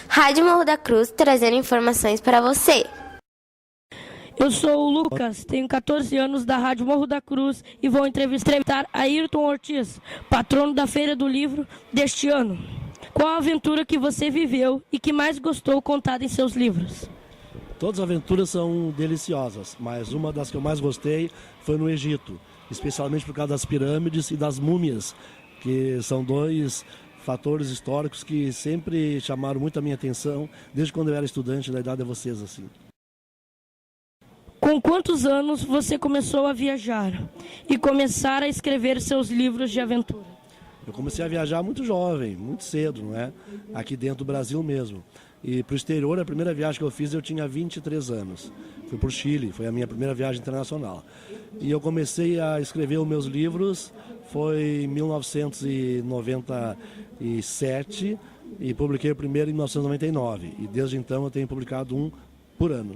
Rádio Morro da Cruz, trazendo informações para você. Eu sou o Lucas, tenho 14 anos da Rádio Morro da Cruz e vou entrevistar Ayrton Ortiz, patrono da Feira do Livro deste ano. Qual a aventura que você viveu e que mais gostou contada em seus livros? Todas as aventuras são deliciosas, mas uma das que eu mais gostei foi no Egito, especialmente por causa das pirâmides e das múmias, que são dois fatores históricos que sempre chamaram muito a minha atenção, desde quando eu era estudante, da idade de vocês, assim. Com quantos anos você começou a viajar e começar a escrever seus livros de aventura? Eu comecei a viajar muito jovem, muito cedo, não é? Aqui dentro do Brasil mesmo. E para o exterior, a primeira viagem que eu fiz, eu tinha 23 anos. Fui para o Chile, foi a minha primeira viagem internacional. E eu comecei a escrever os meus livros, foi em 1997, e publiquei o primeiro em 1999. E desde então eu tenho publicado um por ano.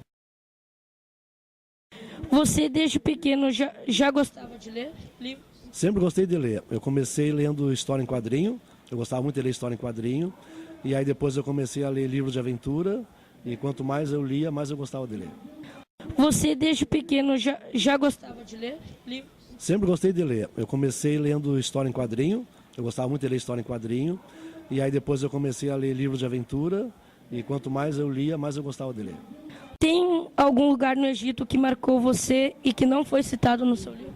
Você, desde pequeno, já gostava de ler livros? Sempre gostei de ler. Eu comecei lendo história em quadrinho, eu gostava muito de ler história em quadrinho, e aí depois eu comecei a ler livros de aventura, e quanto mais eu lia, mais eu gostava de ler. Você, desde pequeno, já gostava de ler livros? Sempre gostei de ler. Eu comecei lendo história em quadrinho, eu gostava muito de ler história em quadrinho, e aí depois eu comecei a ler livros de aventura, e quanto mais eu lia, mais eu gostava de ler. Tem algum lugar no Egito que marcou você e que não foi citado no seu livro?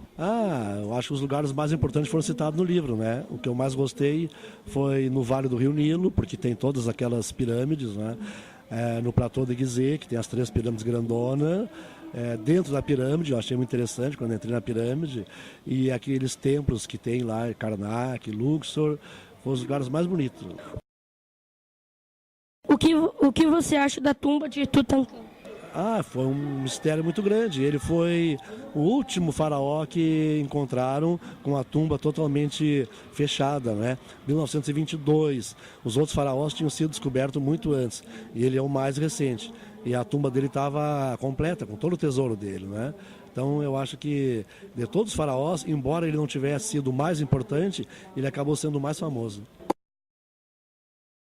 Eu acho que os lugares mais importantes foram citados no livro, né? O que eu mais gostei foi no Vale do Rio Nilo, porque tem todas aquelas pirâmides, né? No Platô de Gizeh, que tem as 3 pirâmides grandonas. Dentro da pirâmide, eu achei muito interessante quando entrei na pirâmide, e aqueles templos que tem lá, Karnak, Luxor, foram os lugares mais bonitos. O que você acha da tumba de Tutankhamon? Foi um mistério muito grande. Ele foi o último faraó que encontraram com a tumba totalmente fechada, né? 1922. Os outros faraós tinham sido descobertos muito antes. E ele é o mais recente. E a tumba dele estava completa, com todo o tesouro dele, né? Então eu acho que de todos os faraós, embora ele não tivesse sido o mais importante, ele acabou sendo o mais famoso.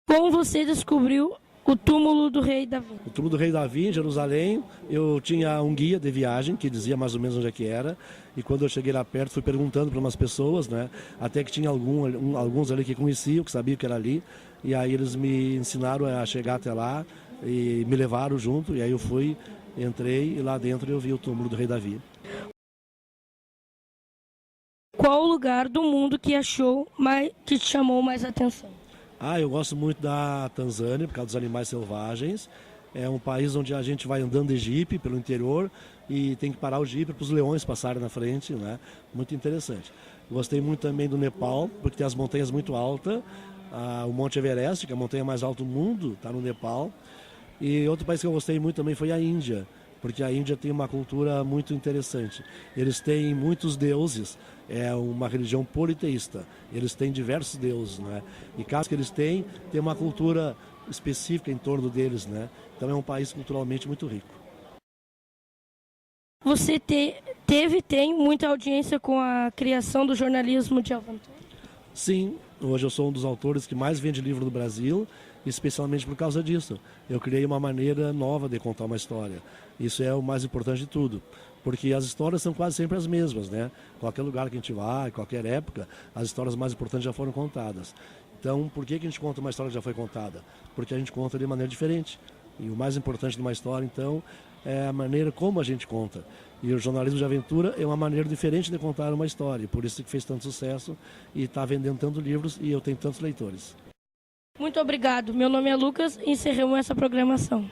Como você descobriu o túmulo do rei Davi? O túmulo do rei Davi, em Jerusalém, eu tinha um guia de viagem que dizia mais ou menos onde é que era. E quando eu cheguei lá perto, fui perguntando para umas pessoas, né? Até que tinha alguns ali que conheciam, que sabiam que era ali. E aí eles me ensinaram a chegar até lá e me levaram junto. E aí eu fui, entrei e lá dentro eu vi o túmulo do rei Davi. Qual o lugar do mundo que te chamou mais atenção? Eu gosto muito da Tanzânia, por causa dos animais selvagens. É um país onde a gente vai andando de jipe pelo interior e tem que parar o jipe para os leões passarem na frente, né? Muito interessante. Gostei muito também do Nepal, porque tem as montanhas muito altas. O Monte Everest, que é a montanha mais alta do mundo, está no Nepal. E outro país que eu gostei muito também foi a Índia, porque a Índia tem uma cultura muito interessante. Eles têm muitos deuses, é uma religião politeísta. Eles têm diversos deuses, né? E caso que eles têm, tem uma cultura específica em torno deles, né? Então é um país culturalmente muito rico. Você tem muita audiência com a criação do jornalismo de aventura? Sim, hoje eu sou um dos autores que mais vende livro no Brasil, especialmente por causa disso. Eu criei uma maneira nova de contar uma história. Isso é o mais importante de tudo, porque as histórias são quase sempre as mesmas, né? Qualquer lugar que a gente vá, em qualquer época, as histórias mais importantes já foram contadas. Então, por que a gente conta uma história que já foi contada? Porque a gente conta de maneira diferente. E o mais importante de uma história, então, é a maneira como a gente conta. E o jornalismo de aventura é uma maneira diferente de contar uma história. Por isso que fez tanto sucesso e está vendendo tantos livros e eu tenho tantos leitores. Muito obrigado. Meu nome é Lucas e encerramos essa programação.